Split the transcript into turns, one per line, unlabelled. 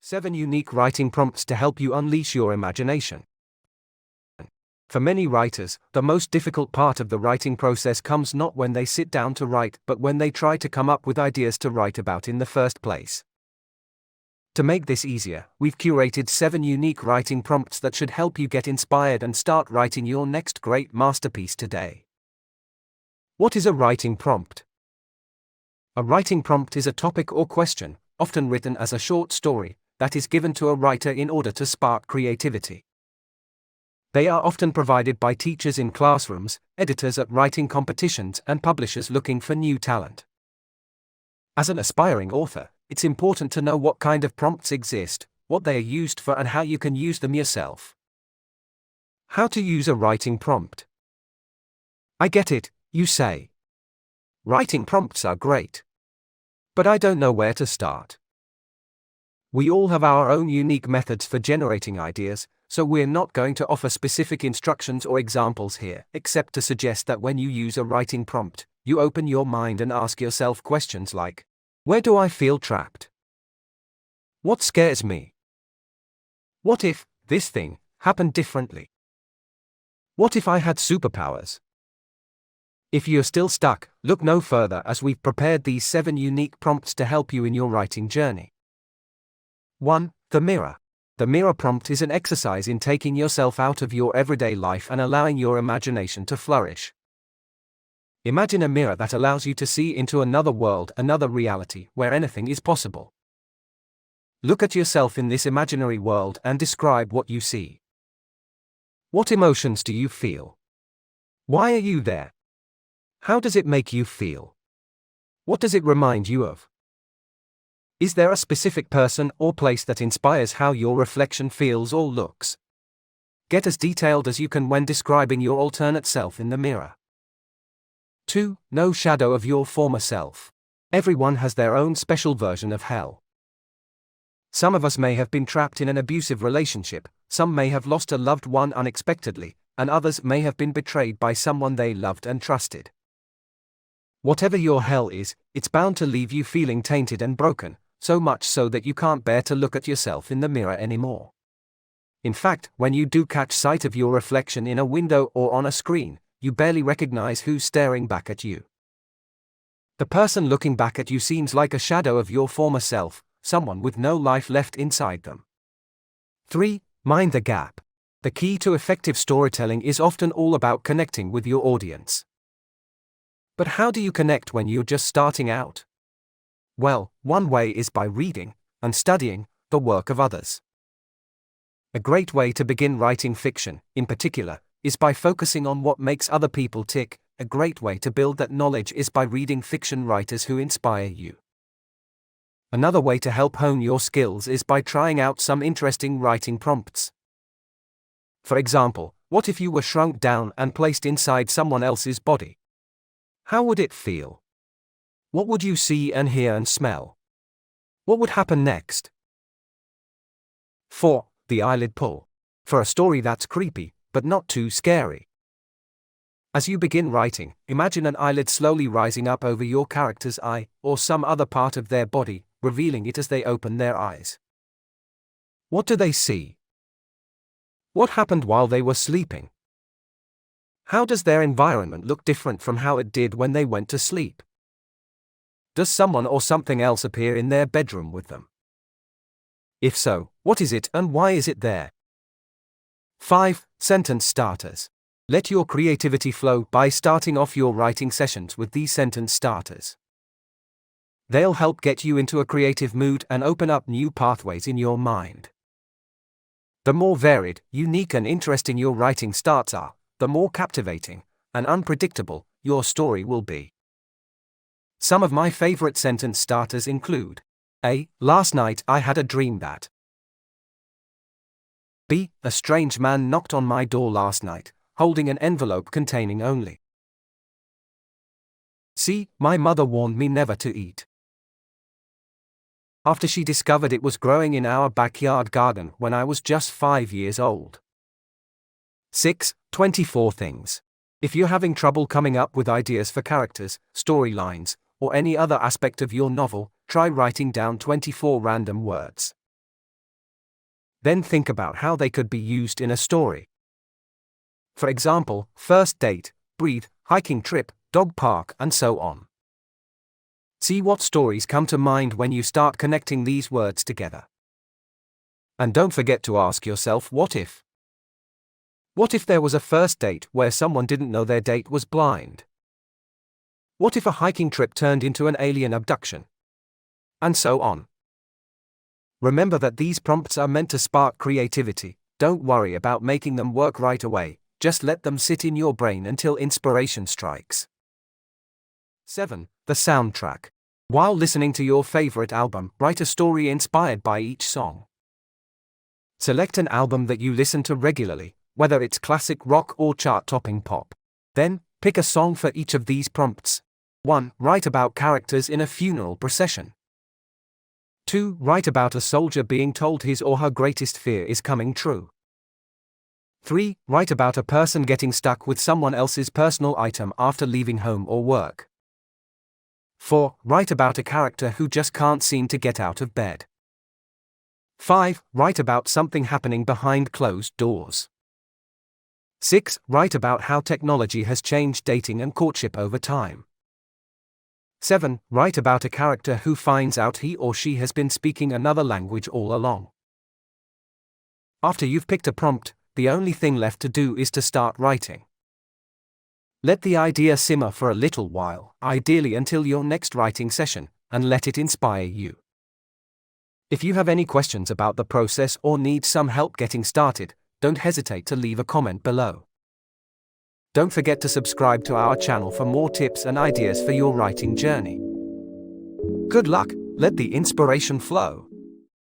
7 unique writing prompts to help you unleash your imagination. For many writers, the most difficult part of the writing process comes not when they sit down to write, but when they try to come up with ideas to write about in the first place. To make this easier, we've curated 7 unique writing prompts that should help you get inspired and start writing your next great masterpiece today. What is a writing prompt? A writing prompt is a topic or question, often written as a short story, that is given to a writer in order to spark creativity. They are often provided by teachers in classrooms, editors at writing competitions, and publishers looking for new talent. As an aspiring author, it's important to know what kind of prompts exist, what they are used for, and how you can use them yourself. How to use a writing prompt. I get it, you say. Writing prompts are great. But I don't know where to start. We all have our own unique methods for generating ideas, so we're not going to offer specific instructions or examples here, except to suggest that when you use a writing prompt, you open your mind and ask yourself questions like, where do I feel trapped? What scares me? What if this thing happened differently? What if I had superpowers? If you're still stuck, look no further, as we've prepared these 7 unique prompts to help you in your writing journey. 1. The mirror. The mirror prompt is an exercise in taking yourself out of your everyday life and allowing your imagination to flourish. Imagine a mirror that allows you to see into another world, another reality, where anything is possible. Look at yourself in this imaginary world and describe what you see. What emotions do you feel? Why are you there? How does it make you feel? What does it remind you of? Is there a specific person or place that inspires how your reflection feels or looks? Get as detailed as you can when describing your alternate self in the mirror. 2. No shadow of your former self. Everyone has their own special version of hell. Some of us may have been trapped in an abusive relationship, some may have lost a loved one unexpectedly, and others may have been betrayed by someone they loved and trusted. Whatever your hell is, it's bound to leave you feeling tainted and broken, so much so that you can't bear to look at yourself in the mirror anymore. In fact, when you do catch sight of your reflection in a window or on a screen, you barely recognize who's staring back at you. The person looking back at you seems like a shadow of your former self, someone with no life left inside them. 3. Mind the gap. The key to effective storytelling is often all about connecting with your audience. But how do you connect when you're just starting out? Well, one way is by reading and studying the work of others. A great way to begin writing fiction, in particular, is by focusing on what makes other people tick. A great way to build that knowledge is by reading fiction writers who inspire you. Another way to help hone your skills is by trying out some interesting writing prompts. For example, what if you were shrunk down and placed inside someone else's body? How would it feel? What would you see and hear and smell? What would happen next? 4. The eyelid pull. For a story that's creepy, but not too scary. As you begin writing, imagine an eyelid slowly rising up over your character's eye, or some other part of their body, revealing it as they open their eyes. What do they see? What happened while they were sleeping? How does their environment look different from how it did when they went to sleep? Does someone or something else appear in their bedroom with them? If so, what is it and why is it there? 5. Sentence starters. Let your creativity flow by starting off your writing sessions with these sentence starters. They'll help get you into a creative mood and open up new pathways in your mind. The more varied, unique, and interesting your writing starts are, the more captivating and unpredictable your story will be. Some of my favorite sentence starters include: A. Last night I had a dream that. B. A strange man knocked on my door last night, holding an envelope containing only. C. My mother warned me never to eat after she discovered it was growing in our backyard garden when I was just 5 years old. 6. 24 things. If you're having trouble coming up with ideas for characters, storylines, or any other aspect of your novel, try writing down 24 random words. Then think about how they could be used in a story. For example, first date, breathe, hiking trip, dog park, and so on. See what stories come to mind when you start connecting these words together. And don't forget to ask yourself, what if? What if there was a first date where someone didn't know their date was blind? What if a hiking trip turned into an alien abduction? And so on. Remember that these prompts are meant to spark creativity. Don't worry about making them work right away, just let them sit in your brain until inspiration strikes. 7. The soundtrack. While listening to your favorite album, write a story inspired by each song. Select an album that you listen to regularly, whether it's classic rock or chart-topping pop. Then, pick a song for each of these prompts. 1. Write about characters in a funeral procession. 2. Write about a soldier being told his or her greatest fear is coming true. 3. Write about a person getting stuck with someone else's personal item after leaving home or work. 4. Write about a character who just can't seem to get out of bed. 5. Write about something happening behind closed doors. 6. Write about how technology has changed dating and courtship over time. 7. Write about a character who finds out he or she has been speaking another language all along. After you've picked a prompt, the only thing left to do is to start writing. Let the idea simmer for a little while, ideally until your next writing session, and let it inspire you. If you have any questions about the process or need some help getting started, don't hesitate to leave a comment below. Don't forget to subscribe to our channel for more tips and ideas for your writing journey. Good luck, let the inspiration flow.